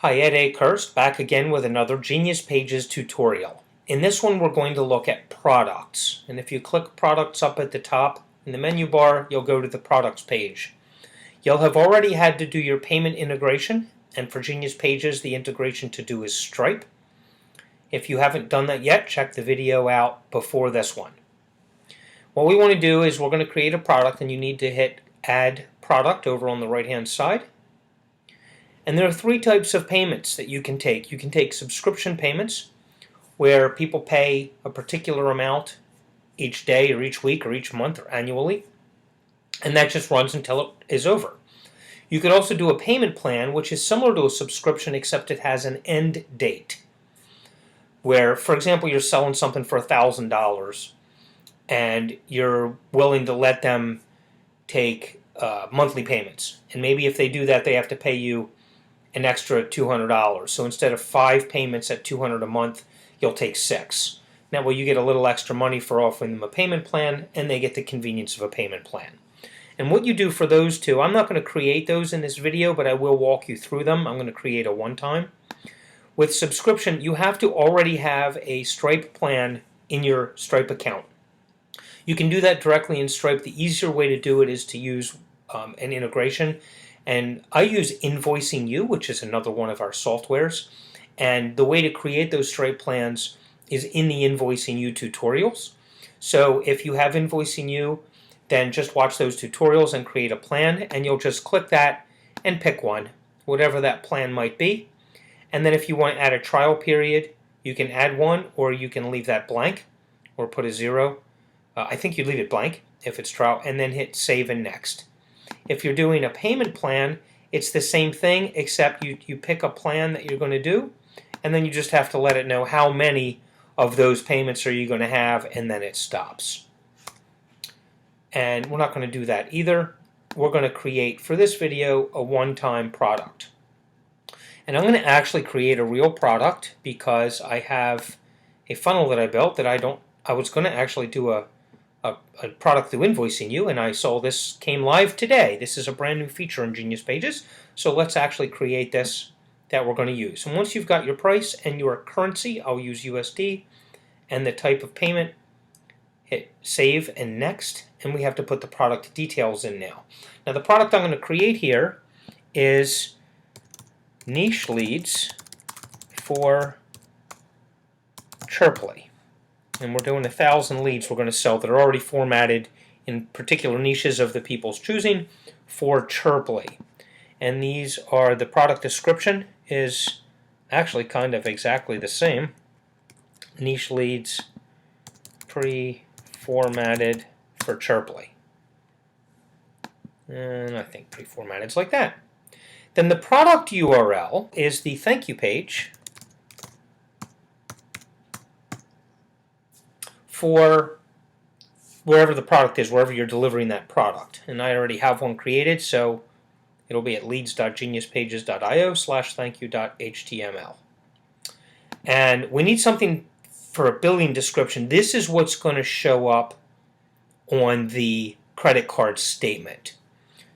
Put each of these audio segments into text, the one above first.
Hi, Ed Akehurst, back again with another Genius Pages tutorial. In this one, we're going to look at products. And if you click products up at the top in the menu bar, you'll go to the products page. You'll have already had to do your payment integration, and for Genius Pages, the integration to do is Stripe. If you haven't done that yet, check the video out before this one. What we want to do is we're going to create a product, and you need to hit Add Product over on the right-hand side. And there are three types of payments that you can take. You can take subscription payments, where people pay a particular amount each day or each week or each month or annually, and that just runs until it is over. You could also do a payment plan, which is similar to a subscription except it has an end date, where, for example, you're selling something for $1,000 and you're willing to let them take monthly payments. And maybe if they do that, they have to pay you an extra $200. So instead of 5 payments at $200 a month, you'll take 6. That way you get a little extra money for offering them a payment plan, and they get the convenience of a payment plan. And what you do for those two, I'm not going to create those in this video, but I will walk you through them. I'm going to create a one-time. With subscription, you have to already have a Stripe plan in your Stripe account. You can do that directly in Stripe. The easier way to do it is to use an integration. And I use Invoicing You, which is another one of our softwares. And the way to create those Stripe plans is in the Invoicing You tutorials. So if you have Invoicing You, then just watch those tutorials and create a plan, and you'll just click that and pick one, whatever that plan might be. And then if you want to add a trial period, you can add one, or you can leave that blank or put a 0. I think you leave it blank if it's trial, and then hit Save and Next. If you're doing a payment plan, it's the same thing, except you pick a plan that you're going to do, and then you just have to let it know how many of those payments are you going to have, and then it stops. And we're not going to do that either. We're going to create, for this video, a one-time product. And I'm going to actually create a real product because I have a funnel that I built that I was going to actually do a product through Invoicing You, and I saw this came live today. This is a brand new feature in Genius Pages, so let's actually create this that we're going to use. And once you've got your price and your currency, I'll use USD, and the type of payment, hit Save and Next, and we have to put the product details in now. Now the product I'm going to create here is niche leads for Chirply. And we're doing 1,000 leads we're going to sell that are already formatted in particular niches of the people's choosing for Chirply. And these are, the product description is actually kind of exactly the same. Niche leads pre-formatted for Chirply. And I think pre-formatted is like that. Then the product URL is the thank you page for wherever the product is, wherever you're delivering that product. And I already have one created, so it'll be at leads.geniuspages.io/thankyou.html. And we need something for a billing description. This is what's going to show up on the credit card statement.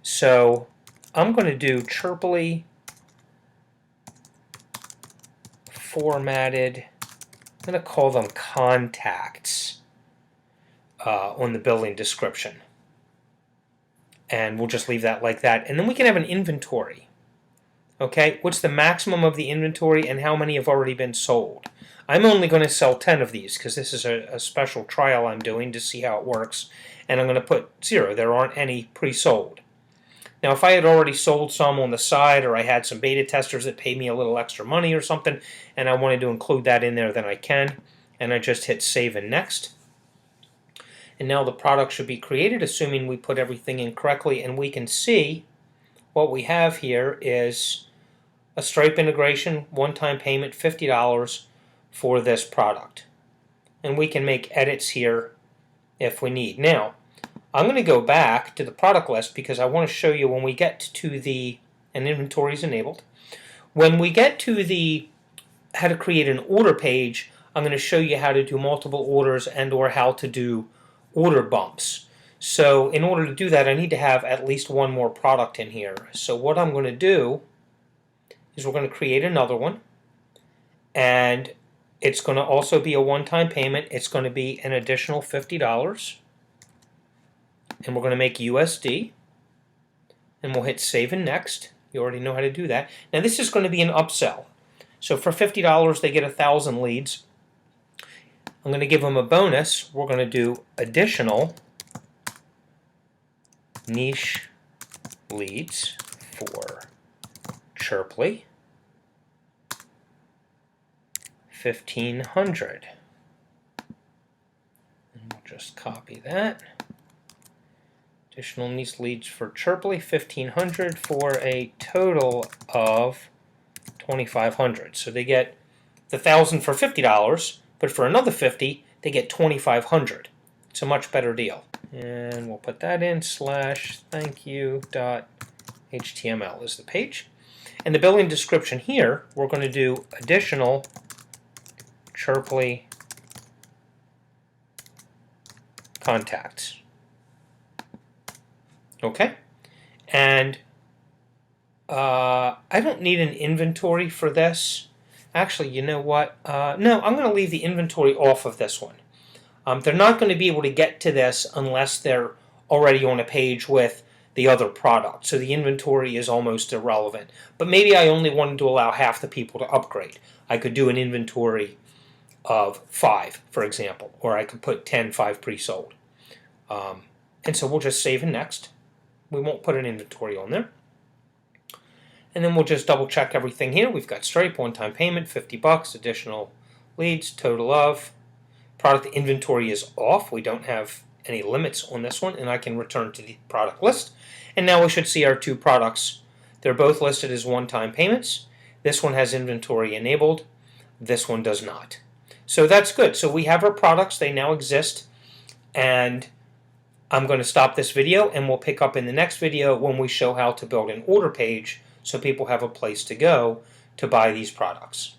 So I'm going to do Chirply formatted. I'm going to call them contacts on the billing description. And we'll just leave that like that. And then we can have an inventory. Okay, what's the maximum of the inventory and how many have already been sold? I'm only going to sell 10 of these because this is a special trial I'm doing to see how it works. And I'm going to put 0. There aren't any pre-sold. Now, if I had already sold some on the side, or I had some beta testers that paid me a little extra money or something, and I wanted to include that in there, then I can. And I just hit Save and Next. And now the product should be created, assuming we put everything in correctly, and we can see what we have here is a Stripe integration, one-time payment, $50 for this product. And we can make edits here if we need. Now, I'm going to go back to the product list because I want to show you when we get to the, and inventory is enabled, when we get to the how to create an order page, I'm going to show you how to do multiple orders and or how to do order bumps. So in order to do that, I need to have at least one more product in here. So what I'm going to do is we're going to create another one, and it's going to also be a one-time payment. It's going to be an additional $50, and we're going to make USD, and we'll hit Save and Next. You already know how to do that. Now this is going to be an upsell. So for $50, they get 1,000 leads. I'm going to give them a bonus. We're going to do additional niche leads for Chirply, 1,500. And we'll just copy that. Additional niche leads for Chirply, 1,500 for a total of 2,500. So they get the 1,000 for $50, but for another 50, they get 2,500. It's a much better deal. And we'll put that in /thankyou.html is the page. And the billing description here, we're going to do additional Chirply contacts. Okay? And I don't need an inventory for this. Actually, you know what? No, I'm going to leave the inventory off of this one. They're not going to be able to get to this unless they're already on a page with the other product. So the inventory is almost irrelevant. But maybe I only wanted to allow half the people to upgrade. I could do an inventory of 5, for example, or I could put 10, 5 pre-sold. And so we'll just save and next. We won't put an inventory on there. And then we'll just double check everything here. We've got Stripe, one-time payment, $50, additional leads, total of. Product inventory is off. We don't have any limits on this one, and I can return to the product list. And now we should see our 2 products. They're both listed as one-time payments. This one has inventory enabled. This one does not. So that's good. So we have our products. They now exist. And I'm going to stop this video, and we'll pick up in the next video when we show how to build an order page so people have a place to go to buy these products.